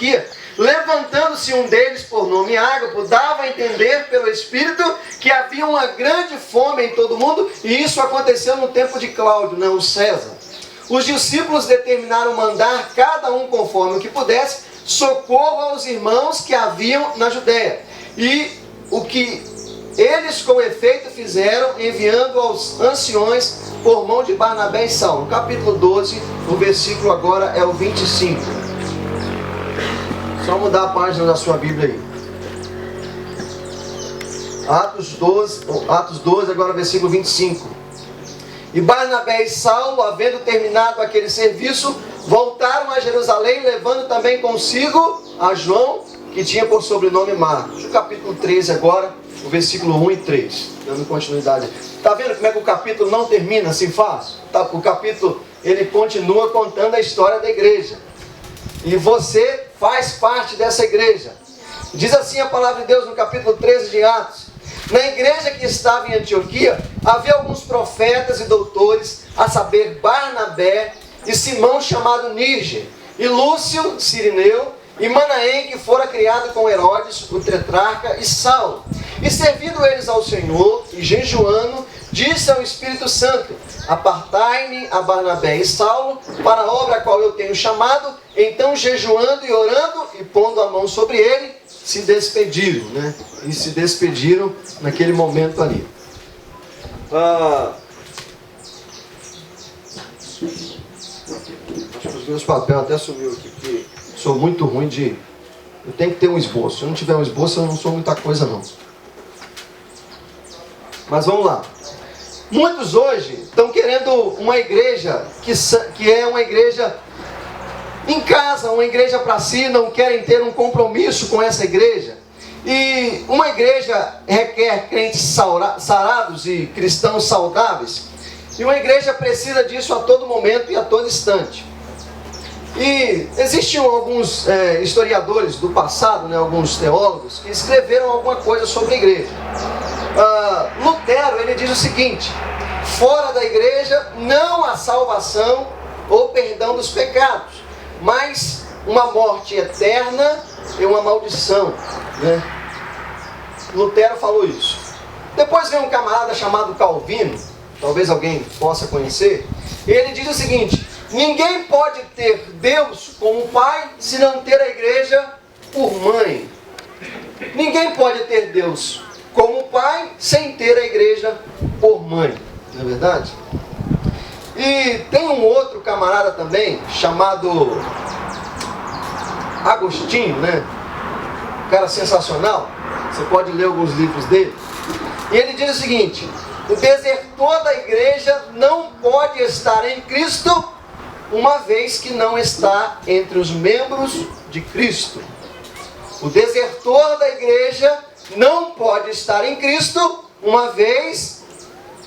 Antioquia, levantando-se um deles por nome Ágapo, dava a entender pelo Espírito que havia uma grande fome em todo o mundo, e isso aconteceu no tempo de Cláudio, o César. Os discípulos determinaram mandar, cada um conforme o que pudesse, socorro aos irmãos que haviam na Judéia. E o que eles com efeito fizeram, enviando aos anciões por mão de Barnabé e Saulo. Capítulo 12, o versículo agora é o 25. Só mudar a página da sua Bíblia aí. Atos 12, agora versículo 25. E Barnabé e Saulo, havendo terminado aquele serviço, voltaram a Jerusalém, levando também consigo a João, que tinha por sobrenome Marcos. O capítulo 13 agora, o versículo 1 e 3, dando continuidade. Está vendo como é que o capítulo não termina assim fácil? O capítulo, ele continua contando a história da igreja. E você faz parte dessa igreja. Diz assim a palavra de Deus no capítulo 13 de Atos. Na igreja que estava em Antioquia, havia alguns profetas e doutores, a saber, Barnabé e Simão chamado Níger, e Lúcio, Cirineu, e Manaém, que fora criado com Herodes, o tetrarca, e Saulo. E servindo eles ao Senhor, e jejuando, disse ao Espírito Santo: apartai-me a Barnabé e Saulo para a obra a qual eu tenho chamado. Então, jejuando e orando, e pondo a mão sobre ele, se despediram, E se despediram naquele momento ali. Acho que os meus papéis até sumiu aqui, porque sou muito ruim de... Eu tenho que ter um esboço. Se eu não tiver um esboço, eu não sou muita coisa, não. Mas vamos lá. Muitos hoje estão querendo uma igreja que é uma igreja em casa, uma igreja para si, não querem ter um compromisso com essa igreja. E uma igreja requer crentes sarados e cristãos saudáveis. E uma igreja precisa disso a todo momento e a todo instante. E existiam alguns historiadores do passado, alguns teólogos, que escreveram alguma coisa sobre a igreja. Lutero, ele diz o seguinte: fora da igreja não há salvação ou perdão dos pecados, mas uma morte eterna e uma maldição. Lutero falou isso. Depois vem um camarada chamado Calvino, talvez alguém possa conhecer. Ele diz o seguinte: ninguém pode ter Deus como pai se não ter a igreja por mãe. Ninguém pode ter Deus como pai sem ter a igreja por mãe. Não é verdade? E tem um outro camarada também, chamado Agostinho, Um cara sensacional. Você pode ler alguns livros dele. E ele diz o seguinte: o desertor da igreja não pode estar em Cristo, uma vez que não está entre os membros de Cristo. O desertor da igreja não pode estar em Cristo, uma vez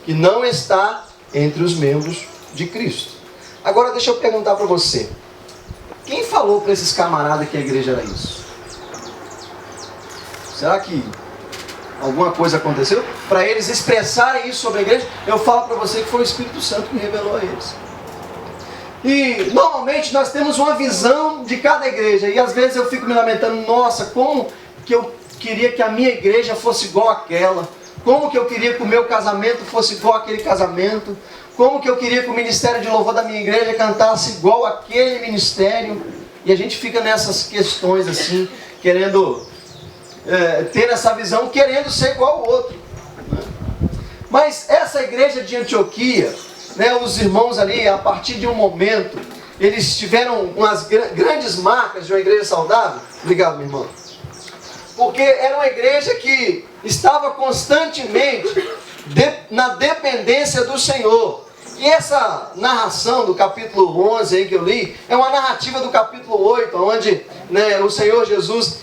que não está entre os membros de Cristo. Agora deixa eu perguntar para você: quem falou para esses camaradas que a igreja era isso? Será que alguma coisa aconteceu para eles expressarem isso sobre a igreja? Eu falo para você que foi o Espírito Santo que revelou a eles. E normalmente nós temos uma visão de cada igreja, e às vezes eu fico me lamentando: nossa, como que eu queria que a minha igreja fosse igual àquela, como que eu queria que o meu casamento fosse igual àquele casamento, como que eu queria que o ministério de louvor da minha igreja cantasse igual àquele ministério. E a gente fica nessas questões assim, querendo ter essa visão, querendo ser igual ao outro. Mas essa igreja de Antioquia, os irmãos ali, a partir de um momento, eles tiveram umas grandes marcas de uma igreja saudável. Obrigado, meu irmão. Porque era uma igreja que estava constantemente na dependência do Senhor. E essa narração do capítulo 11 aí que eu li, é uma narrativa do capítulo 8, onde o Senhor Jesus,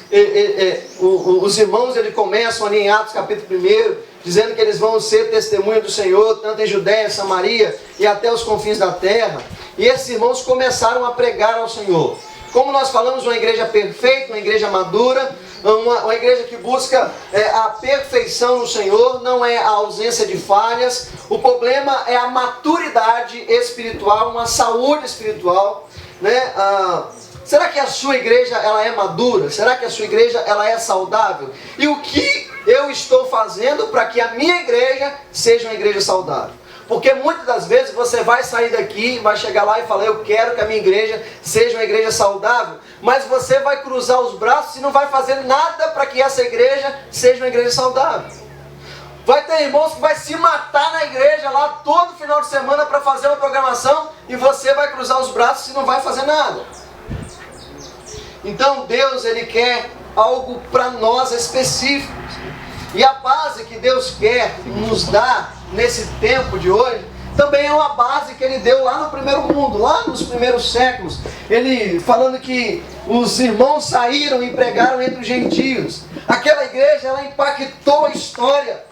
os irmãos começam ali em Atos capítulo 1, dizendo que eles vão ser testemunha do Senhor, tanto em Judéia, Samaria e até os confins da terra. E esses irmãos começaram a pregar ao Senhor. Como nós falamos, uma igreja perfeita, uma igreja madura, uma igreja que busca a perfeição no Senhor, não é a ausência de falhas. O problema é a maturidade espiritual, uma saúde espiritual, Será que a sua igreja ela é madura? Será que a sua igreja ela é saudável? E o que eu estou fazendo para que a minha igreja seja uma igreja saudável? Porque muitas das vezes você vai sair daqui, vai chegar lá e falar, eu quero que a minha igreja seja uma igreja saudável, mas você vai cruzar os braços e não vai fazer nada para que essa igreja seja uma igreja saudável. Vai ter irmãos que vai se matar na igreja lá todo final de semana para fazer uma programação e você vai cruzar os braços e não vai fazer nada. Então Deus, Ele quer algo para nós específicos. E a base que Deus quer nos dar nesse tempo de hoje, também é uma base que Ele deu lá no primeiro mundo, lá nos primeiros séculos. Ele falando que os irmãos saíram e pregaram entre os gentios. Aquela igreja, ela impactou a história.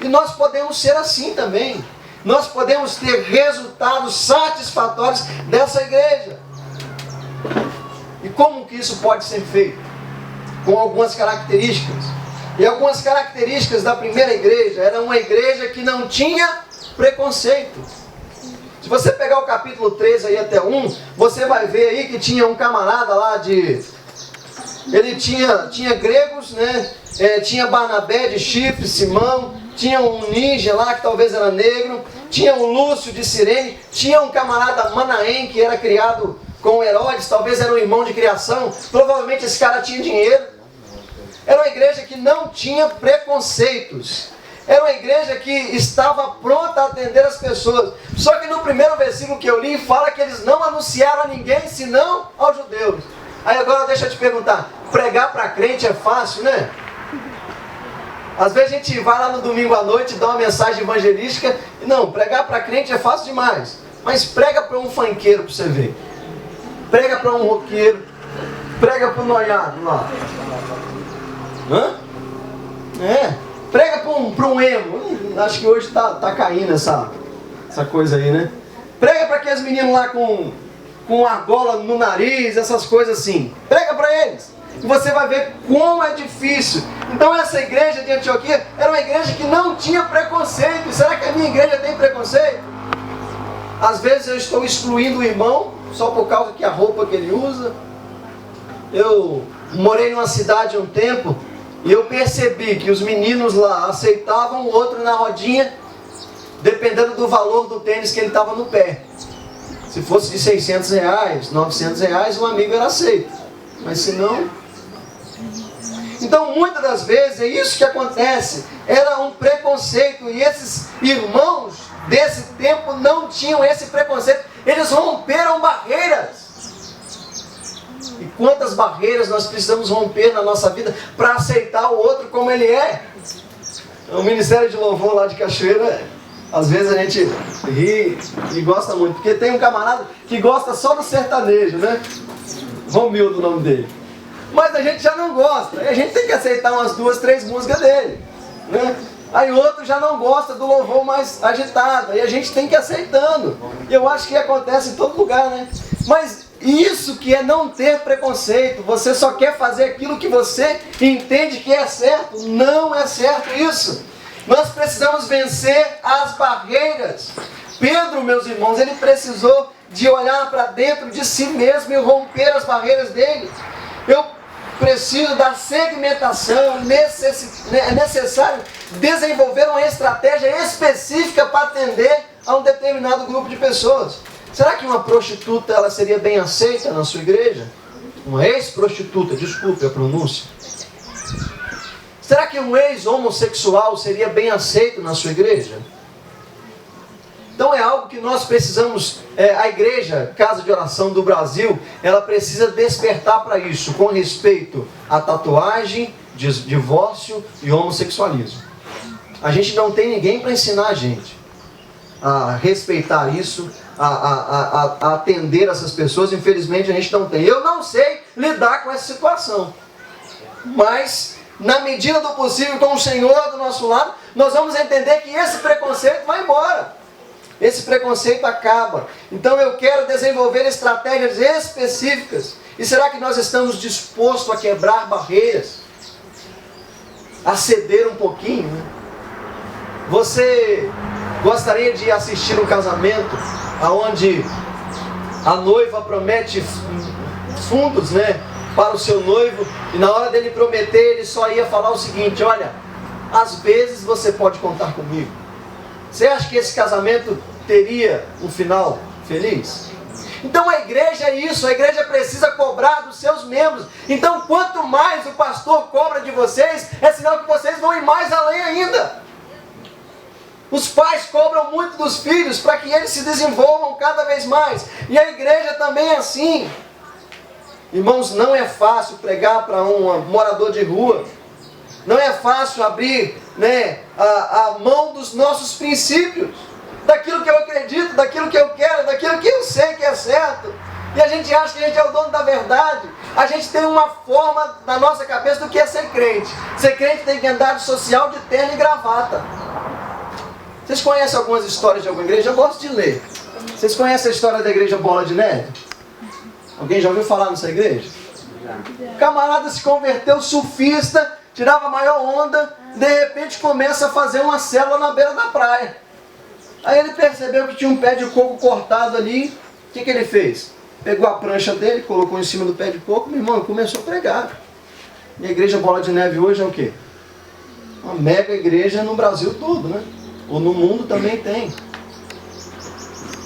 E nós podemos ser assim também. Nós podemos ter resultados satisfatórios dessa igreja. E como que isso pode ser feito? Com algumas características. E algumas características da primeira igreja, era uma igreja que não tinha preconceito. Se você pegar o capítulo 3 aí até 1, você vai ver aí que tinha um camarada lá de... Ele tinha gregos, né? Tinha Barnabé de Chipre, Simão, tinha um ninja lá que talvez era negro, tinha um Lúcio de Cirene, tinha um camarada Manaém que era criado com Herodes, talvez era um irmão de criação, provavelmente esse cara tinha dinheiro. Era uma igreja que não tinha preconceitos. Era uma igreja que estava pronta a atender as pessoas. Só que no primeiro versículo que eu li, fala que eles não anunciaram a ninguém, senão aos judeus. Aí agora deixa eu te perguntar, pregar para crente é fácil, né? Às vezes a gente vai lá no domingo à noite, dá uma mensagem evangelística. Não, pregar para crente é fácil demais. Mas prega para um funkeiro para você ver. Prega para um roqueiro. Prega para um noiado lá. Hã? Prega para um emo. Acho que hoje tá caindo essa coisa aí, né? Prega para aqueles meninos lá com argola no nariz, essas coisas assim. Prega para eles. E você vai ver como é difícil. Então essa igreja de Antioquia era uma igreja que não tinha preconceito. Será que a minha igreja tem preconceito? Às vezes eu estou excluindo o irmão só por causa que a roupa que ele usa. Eu morei numa cidade há um tempo e eu percebi que os meninos lá aceitavam o outro na rodinha, dependendo do valor do tênis que ele estava no pé. Se fosse de 600 reais, 900 reais, o amigo era aceito. Mas se não... Então muitas das vezes é isso que acontece. Era um preconceito. E esses irmãos desse tempo não tinham esse preconceito. Eles romperam barreiras. E quantas barreiras nós precisamos romper na nossa vida para aceitar o outro como ele é? O Ministério de Louvor lá de Cachoeira, às vezes a gente ri e gosta muito. Porque tem um camarada que gosta só do sertanejo, né? Romildo o nome dele. Mas a gente já não gosta. A gente tem que aceitar umas 2, 3 músicas dele, né? Aí outro já não gosta do louvor mais agitado. Aí a gente tem que ir aceitando. E eu acho que acontece em todo lugar, né? Mas isso que é não ter preconceito. Você só quer fazer aquilo que você entende que é certo. Não é certo isso. Nós precisamos vencer as barreiras. Pedro, meus irmãos, ele precisou de olhar para dentro de si mesmo e romper as barreiras dele. Eu preciso da segmentação, é necessário desenvolver uma estratégia específica para atender a um determinado grupo de pessoas. Será que uma prostituta ela seria bem aceita na sua igreja? Uma ex-prostituta, desculpe a pronúncia. Será que um ex-homossexual seria bem aceito na sua igreja? Então é algo que nós precisamos, a igreja, Casa de Oração do Brasil, ela precisa despertar para isso, com respeito à tatuagem, divórcio e homossexualismo. A gente não tem ninguém para ensinar a gente a respeitar isso, a atender essas pessoas. Infelizmente a gente não tem. Eu não sei lidar com essa situação, mas na medida do possível, com o Senhor do nosso lado, nós vamos entender que esse preconceito vai embora. Esse preconceito acaba. Então eu quero desenvolver estratégias específicas. E será que nós estamos dispostos a quebrar barreiras? A ceder um pouquinho, né? Você gostaria de assistir um casamento onde a noiva promete fundos, né, para o seu noivo, e na hora dele prometer, ele só ia falar o seguinte: olha, às vezes você pode contar comigo. Você acha que esse casamento teria um final feliz? Então a igreja é isso, a igreja precisa cobrar dos seus membros. Então quanto mais o pastor cobra de vocês, é sinal que vocês vão ir mais além ainda. Os pais cobram muito dos filhos para que eles se desenvolvam cada vez mais. E a igreja também é assim. Irmãos, não é fácil pregar para um morador de rua. Não é fácil abrir, né, a mão dos nossos princípios. Daquilo que eu acredito, daquilo que eu quero, daquilo que eu sei que é certo. E a gente acha que a gente é o dono da verdade. A gente tem uma forma na nossa cabeça do que é ser crente. Ser crente tem que andar de social, de terno e gravata. Vocês conhecem algumas histórias de alguma igreja? Eu gosto de ler. Vocês conhecem a história da igreja Bola de Neve? Alguém já ouviu falar nessa igreja? O camarada se converteu surfista, tirava a maior onda, de repente começa a fazer uma célula na beira da praia. Aí ele percebeu que tinha um pé de coco cortado ali. O que ele fez? Pegou a prancha dele, colocou em cima do pé de coco, meu irmão, e começou a pregar. E a igreja Bola de Neve hoje é o quê? Uma mega igreja no Brasil todo, né? Ou no mundo também tem.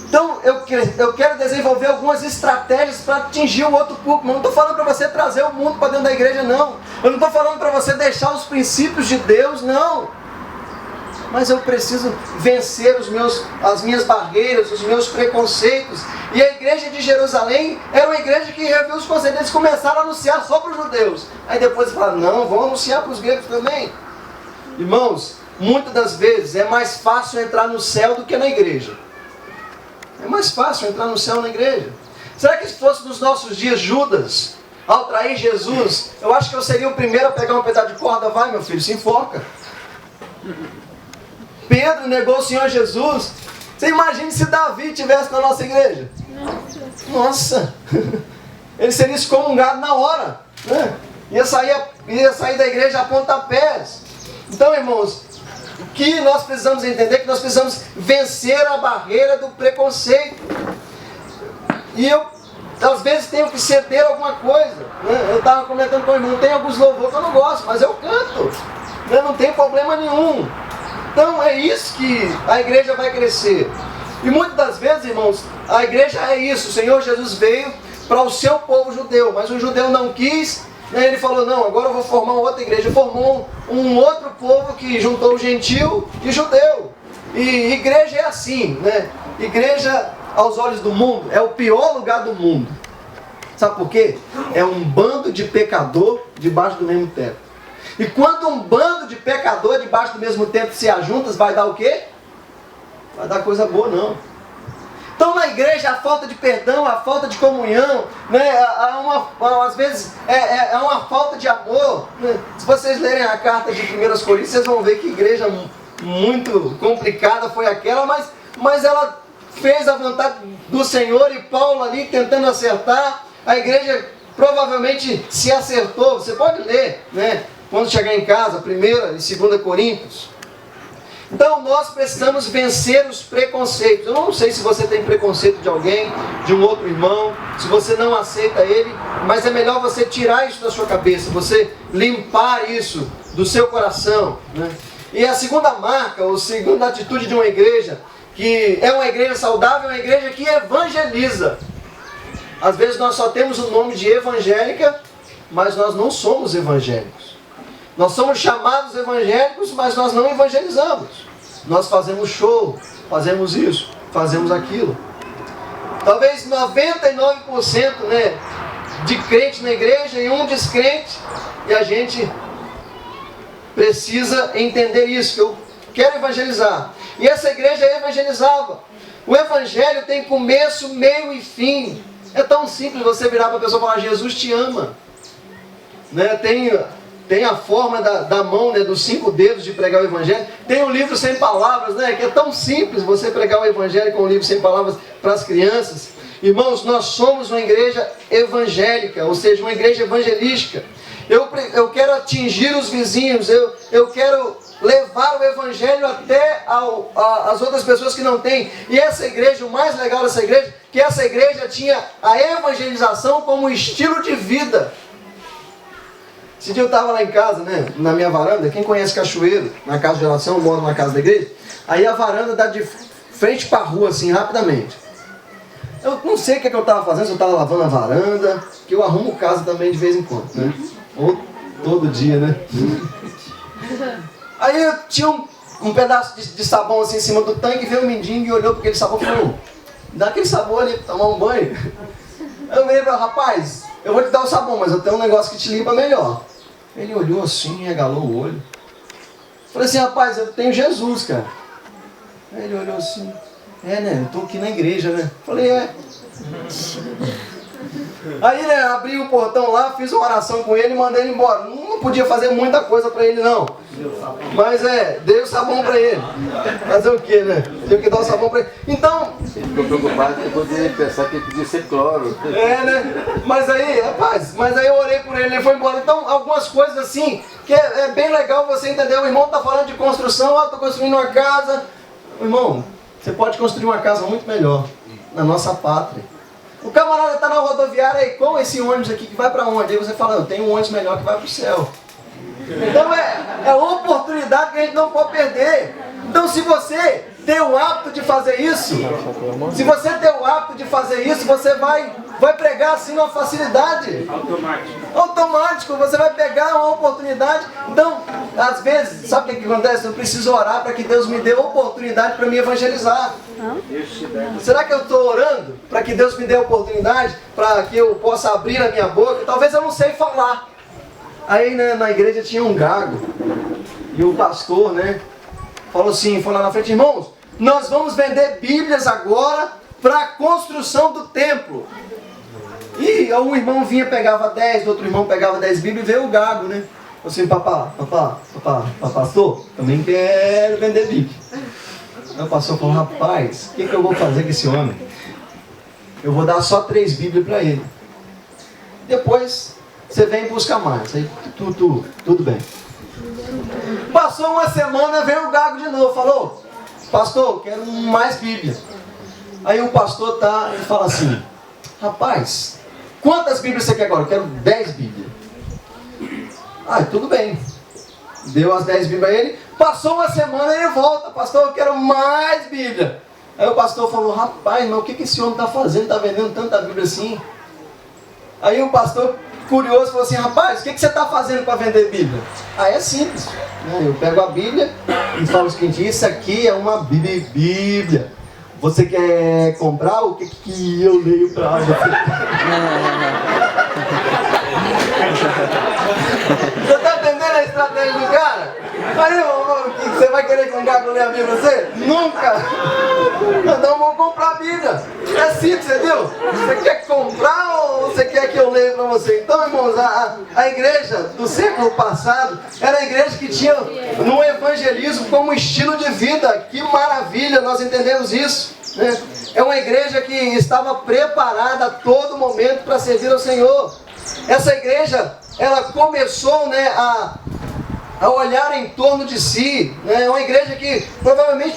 Então eu quero desenvolver algumas estratégias para atingir o outro público. Não estou falando para você trazer o mundo para dentro da igreja, não. Eu não estou falando para você deixar os princípios de Deus, não. Mas eu preciso vencer as minhas barreiras, os meus preconceitos. E a igreja de Jerusalém era uma igreja que reviu os conceitos. Eles começaram a anunciar só para os judeus. Aí depois falaram, não, vamos anunciar para os gregos também. Irmãos, muitas das vezes é mais fácil entrar no céu do que na igreja. É mais fácil entrar no céu na igreja. Será que se fosse nos nossos dias Judas, ao trair Jesus, eu acho que eu seria o primeiro a pegar um pedaço de corda? Vai, meu filho, se enfoca. Pedro negou o Senhor Jesus. Você imagina se Davi estivesse na nossa igreja? Nossa! Ele seria excomungado na hora, né? Ia sair da igreja a pontapés. Então, irmãos, o que nós precisamos entender é que nós precisamos vencer a barreira do preconceito. E eu, às vezes, tenho que ceder alguma coisa, né? Eu estava comentando com o irmão, tem alguns louvores que eu não gosto, mas eu canto, né? Não tem problema nenhum. Então é isso que a igreja vai crescer. E muitas das vezes, irmãos, a igreja é isso. O Senhor Jesus veio para o seu povo judeu, mas o judeu não quis, né? Ele falou, não, agora eu vou formar outra igreja. Formou um outro povo que juntou o gentil e o judeu. E igreja é assim, né? Igreja, aos olhos do mundo, é o pior lugar do mundo. Sabe por quê? É um bando de pecador debaixo do mesmo teto. E quando um bando de pecadores debaixo do mesmo teto se ajuntam, vai dar o quê? Vai dar coisa boa, não. Então na igreja a falta de perdão, a falta de comunhão, né? Às vezes é uma falta de amor, né? Se vocês lerem a carta de 1 Coríntios, vocês vão ver que igreja muito complicada foi aquela, mas ela fez a vontade do Senhor, e Paulo ali tentando acertar. A igreja provavelmente se acertou. Você pode ler, né? Quando chegar em casa, 1 e 2 Coríntios. Então nós precisamos vencer os preconceitos. Eu não sei se você tem preconceito de alguém, de um outro irmão, se você não aceita ele, mas é melhor você tirar isso da sua cabeça, você limpar isso do seu coração, né? E a segunda marca, ou segunda atitude de uma igreja, que é uma igreja saudável, é uma igreja que evangeliza. Às vezes nós só temos o nome de evangélica, mas nós não somos evangélicos. Nós somos chamados evangélicos, mas nós não evangelizamos. Nós fazemos show, fazemos isso, fazemos aquilo. Talvez 99%, né, de crente na igreja e um descrente. E a gente precisa entender isso, que eu quero evangelizar. E essa igreja evangelizava. O evangelho tem começo, meio e fim. É tão simples você virar para a pessoa e falar, Jesus te ama. Né? Tem a forma da mão, né, dos 5 dedos de pregar o evangelho. Tem o livro sem palavras, né, que é tão simples você pregar o evangelho com um livro sem palavras para as crianças. Irmãos, nós somos uma igreja evangélica, ou seja, uma igreja evangelística. Eu quero atingir os vizinhos, eu quero levar o evangelho até as outras pessoas que não têm. E essa igreja, o mais legal dessa igreja, que essa igreja tinha a evangelização como estilo de vida. Esse dia eu estava lá em casa, né, na minha varanda. Quem conhece Cachoeiro, na casa de oração, mora na casa da igreja. Aí a varanda dá de frente para a rua, assim, rapidamente. Eu não sei o que eu estava fazendo, se eu estava lavando a varanda, que eu arrumo casa também de vez em quando, né? Ou todo dia, né? Aí eu tinha um pedaço de sabão assim em cima do tanque, veio um mendigo e olhou para aquele sabão e falou: dá aquele sabão ali para tomar um banho. Aí eu virei para ele: rapaz, eu vou te dar o sabão, mas eu tenho um negócio que te limpa melhor. Ele olhou assim, regalou o olho. Falei assim: rapaz, eu tenho Jesus, cara. Aí ele olhou assim: é, né, eu estou aqui na igreja, né? Falei: é. Aí, né, abri o portão lá, fiz uma oração com ele e mandei ele embora. Não podia fazer muita coisa para ele, não. Mas dei o sabão para ele. Fazer o quê, né? Tive que dar o sabão para ele. Então... Ele ficou preocupado que poderia pensar que ele podia ser cloro. É, né? Mas aí, rapaz, eu orei por ele, ele foi embora. Então, algumas coisas assim, que é bem legal você entender. O irmão está falando de construção, estou construindo uma casa. Irmão, você pode construir uma casa muito melhor na nossa pátria. O camarada está na rodoviária aí, com esse ônibus aqui que vai para onde? Aí você fala: eu tenho um ônibus melhor que vai para o céu. Então é uma oportunidade que a gente não pode perder. Então se você tem o hábito de fazer isso, você vai pregar assim numa facilidade. Automático, você vai pegar uma oportunidade. Então, às vezes, sabe o que acontece? Eu preciso orar para que Deus me dê oportunidade para me evangelizar. Será que eu estou orando para que Deus me dê oportunidade, para que eu possa abrir a minha boca? Talvez eu não sei falar. Aí, né, na igreja tinha um gago. E o pastor, né, falou assim, foi lá na frente: irmãos, nós vamos vender Bíblias agora para a construção do templo. E um irmão vinha, pegava 10, outro irmão pegava 10 Bíblias e veio o gago, né? Eu assim: pastor, também quero vender Bíblia. Aí o pastor falou: rapaz, o que eu vou fazer com esse homem? Eu vou dar só 3 Bíblias para ele. Depois você vem buscar mais. Aí tudo bem. Passou uma semana, veio o gago de novo. Falou: pastor, quero mais Bíblia. Aí o pastor ele fala assim: rapaz, quantas Bíblias você quer agora? Eu quero 10 Bíblias. Tudo bem. Deu as 10 Bíblias a ele. Passou uma semana e ele volta: pastor, eu quero mais Bíblia. Aí o pastor falou: rapaz, mas o que esse homem está fazendo? Está vendendo tanta Bíblia assim? Aí o pastor, curioso, falou assim: rapaz, o que você está fazendo para vender Bíblia? É simples, né? Eu pego a Bíblia e falo o seguinte: isso aqui é uma Bíblia. Você quer comprar? O que eu leio para você? Você está entendendo a estratégia do cara? Aí, você vai querer que um gago leia a Bíblia pra você? Nunca! Então vamos comprar a Bíblia. É simples, entendeu? Você quer comprar ou você quer que eu leia para você? Então, irmãos, a igreja do século passado era a igreja que tinha no evangelismo como estilo de vida. Que maravilha, nós entendemos isso, né? É uma igreja que estava preparada a todo momento para servir ao Senhor. Essa igreja, ela começou, né, a olhar em torno de si, né? É uma igreja que provavelmente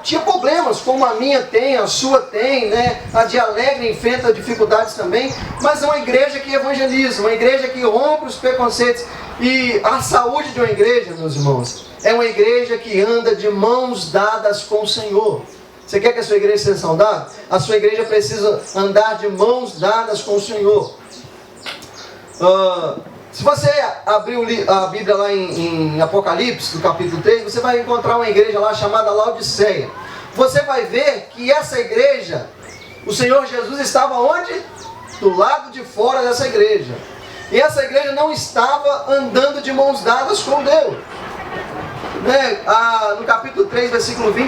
tinha problemas, como a minha tem, a sua tem, né? A de Alegre enfrenta dificuldades também, mas é uma igreja que evangeliza, uma igreja que rompe os preconceitos. E a saúde de uma igreja, meus irmãos, é uma igreja que anda de mãos dadas com o Senhor. Você quer que a sua igreja seja saudável? A sua igreja precisa andar de mãos dadas com o Senhor. Se você abrir a Bíblia lá em Apocalipse, no capítulo 3, você vai encontrar uma igreja lá chamada Laodiceia. Você vai ver que essa igreja, o Senhor Jesus estava onde? Do lado de fora dessa igreja. E essa igreja não estava andando de mãos dadas com Deus. No capítulo 3, versículo 20,